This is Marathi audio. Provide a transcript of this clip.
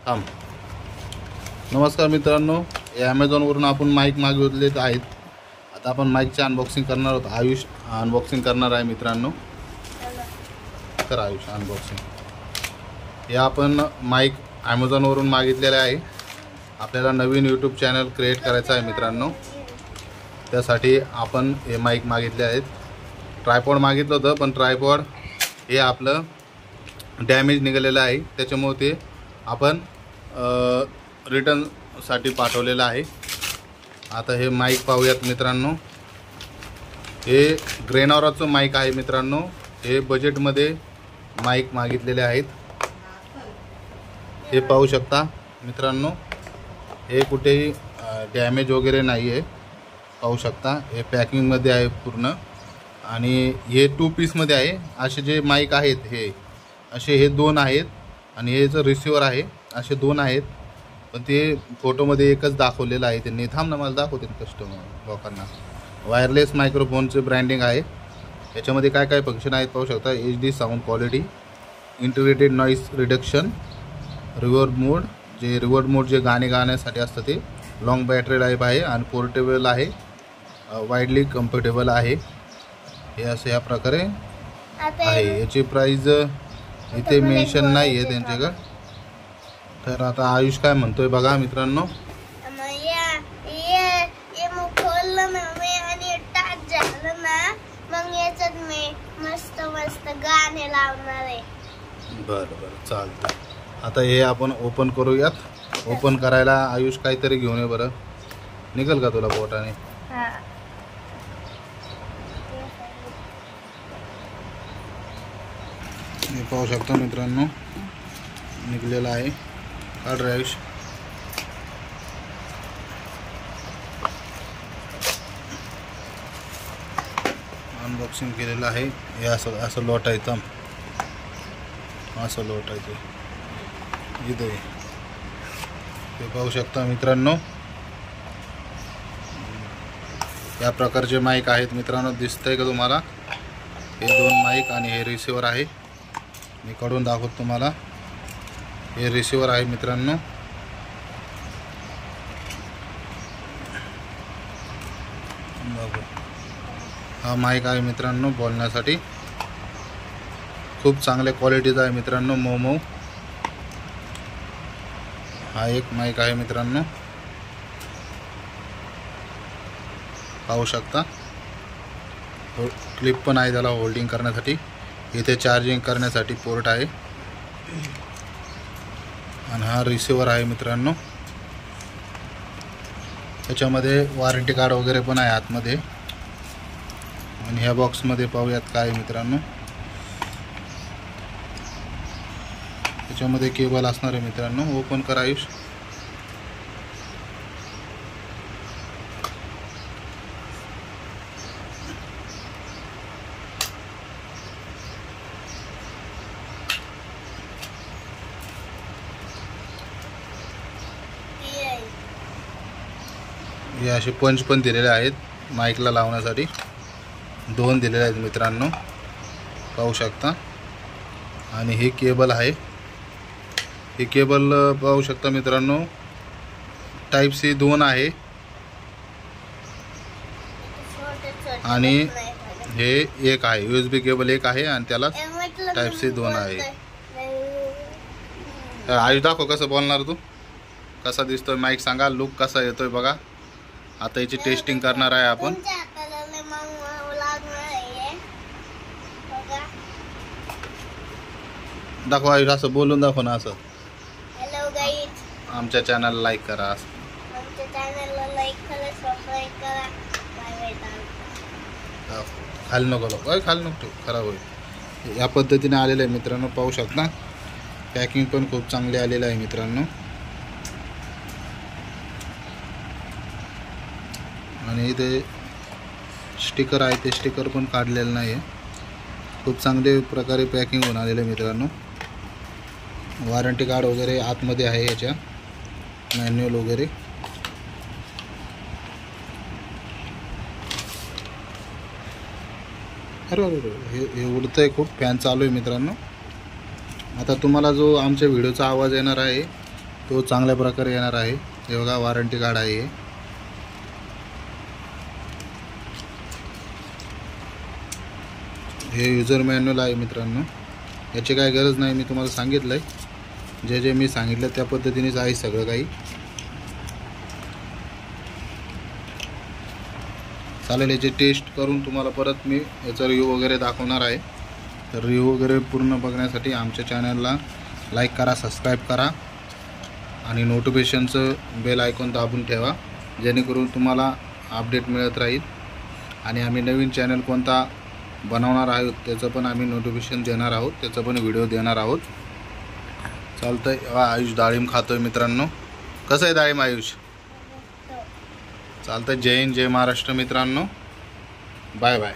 थांब. नमस्कार मित्रांनो, हे ॲमेझॉनवरून आपण माईक मागवलेले आहेत. आता आपण माईकचे अनबॉक्सिंग करणार आहोत. आयुष अनबॉक्सिंग करणार आहे मित्रांनो. तर आयुष अनबॉक्सिंग. हे आपण माईक ॲमेझॉनवरून मागितलेले आहे. आपल्याला नवीन यूट्यूब चॅनल क्रिएट करायचं आहे मित्रांनो. त्यासाठी आपण हे माईक मागितले आहेत. ट्रायपॉड मागितलं होतं, पण ट्रायपॉड हे आपलं डॅमेज निघालेलं आहे. त्याच्यामुळे ते आपण रिटर्नसाठी पाठवलेलं आहे. आता हे माईक पाहूयात मित्रांनो. हे ग्रेनॉराचं माईक आहे मित्रांनो. हे बजेटमध्ये माईक मागितलेले आहेत. हे पाहू शकता मित्रांनो. हे कुठेही डॅमेज वगैरे नाही आहे. पाहू शकता हे पॅकिंगमध्ये आहे पूर्ण. आणि हे 2 पीसमध्ये आहे. असे जे माईक आहेत हे 2 आहेत. आणि हे जो रिसिव्हर आहे असे 2 आहेत. पण ते फोटोमध्ये एकच दाखवलेलं आहे. त्यांनी थांब ना, मला दाखवते कस्टमर लोकांना. वायरलेस मायक्रोफोनचे ब्रँडिंग आहे. याच्यामध्ये काय काय फंक्शन आहेत पाहू शकता. HD sound quality, integrated noise reduction, reverb mode. जे रिवर्ब मोड जे गाणे गाण्यासाठी असतं ते. लॉंग बॅटरी लाईफ आहे आणि पोर्टेबल आहे. वाईडली कम्फर्टेबल आहे. हे असं या प्रकारे आहे. याची प्राईज इथे मेन्शन नाही आहे त्यांच्याकडे. तर आता आयुष काय म्हणतोय बघा मित्रांनो. बरं चालतं. आता हे आपण ओपन करूयात. ओपन करायला आयुष काहीतरी घेऊन ये बरं. निघेल का तुला बोटाने? हे पाहू शकता मित्रांनो, निघलेलं आहे. काढ रे आयुष. अनबॉक्सिंग केलेलं आहे. हे असं लोटायचं. असं लोटायचं इथे. हे पाहू शकता मित्रांनो. या प्रकारचे माईक आहेत मित्रांनो. दिसतंय का तुम्हाला? हे 2 माईक आणि हे रिसिव्हर आहे. मी काढून दाखवतो तुम्हाला. हे रिसिव्हर आहे मित्रांनो. हा माईक आहे मित्रांनो बोलण्यासाठी. खूप चांगल्या क्वालिटीचा आहे मित्रांनो. मऊ. हा एक माईक आहे मित्रांनो. पाहू शकता. क्लिप पण आहे त्याला होल्डिंग करण्यासाठी. इथे चार्जिंग करण्यासाठी पोर्ट आहे. आणि हा रिसिव्हर आहे मित्रांनो. त्याच्यामध्ये वॉरंटी कार्ड वगैरे पण आहे आतमध्ये. आणि ह्या बॉक्समध्ये पाहूयात काय आहे मित्रांनो. त्याच्यामध्ये केबल असणार आहे मित्रांनो. ओपन करा आयुष. हे असे पंच पण दिलेले आहेत माईकला लावण्यासाठी. 2 दिलेले आहेत मित्रांनो. पाहू शकता. आणि हे केबल आहे. हे केबल पाहू शकता मित्रांनो. टाईप-C 2 आहे. आणि हे एक आहे. USB केबल एक आहे आणि त्याला टाईप-C 2 आहे. आयुष दाखव कसं बोलणार तू. कसा दिसतोय माईक सांगा. लुक कसा येतोय बघा. आता याची टेस्टिंग करणार आहे आपण. दाखवा आयुष. असं बोलून दाखव ना. असं हॅलो गाईज, आमच्या चॅनलला लाईक करा. आमच्या चॅनलला लाईक करा, सबस्क्राईब करा. Bye bye. खाली नको. खाली नको, खराब होईल. या पद्धतीने आलेलं आहे मित्रांनो. पाहू शकता. पॅकिंग पण खूप चांगली आलेलं आहे मित्रांनो. आणि इथे स्टिकर आहे. ते स्टिकर पण काढलेलं नाही आहे. खूप चांगले प्रकारे पॅकिंग होऊन आलेलं आहे मित्रांनो. वॉरंटी कार्ड वगैरे आतमध्ये आहे. याच्या मॅन्युअल वगैरे. अरे हे उडतंय खूप. फॅन चालू आहे मित्रांनो. आता तुम्हाला जो आमच्या व्हिडिओचा आवाज येणार आहे तो चांगल्या प्रकारे येणार आहे. हे बघा वॉरंटी कार्ड आहे हे. हे युजर मॅन्युअल आहे मित्रांनो. याची काय गरज नाही, मी तुम्हाला सांगितलं आहे. जे जे मी सांगितलं त्या पद्धतीनेच आहे सगळं काही. चालेल, याची टेस्ट करून तुम्हाला परत मी याचा रिव्ह्यू वगैरे दाखवणार आहे. तर रिव्ह्यू वगैरे पूर्ण बघण्यासाठी आमच्या चॅनलला लाईक करा, सबस्क्राईब करा आणि नोटिफिकेशनचं बेल आयकॉन दाबून ठेवा, जेणेकरून तुम्हाला अपडेट मिळत राहील. आणि आम्ही नवीन चॅनल कोणता बनवणार आहोत त्याचं पण आम्ही नोटिफिकेशन देणार आहोत, त्याचं पण व्हिडिओ देणार आहोत. चालतं आहे. आयुष डाळिंब खातो आहे मित्रांनो. कसं आहे डाळिंब आयुष? चालतं. जय हिंद, जय महाराष्ट्र मित्रांनो. Bye bye.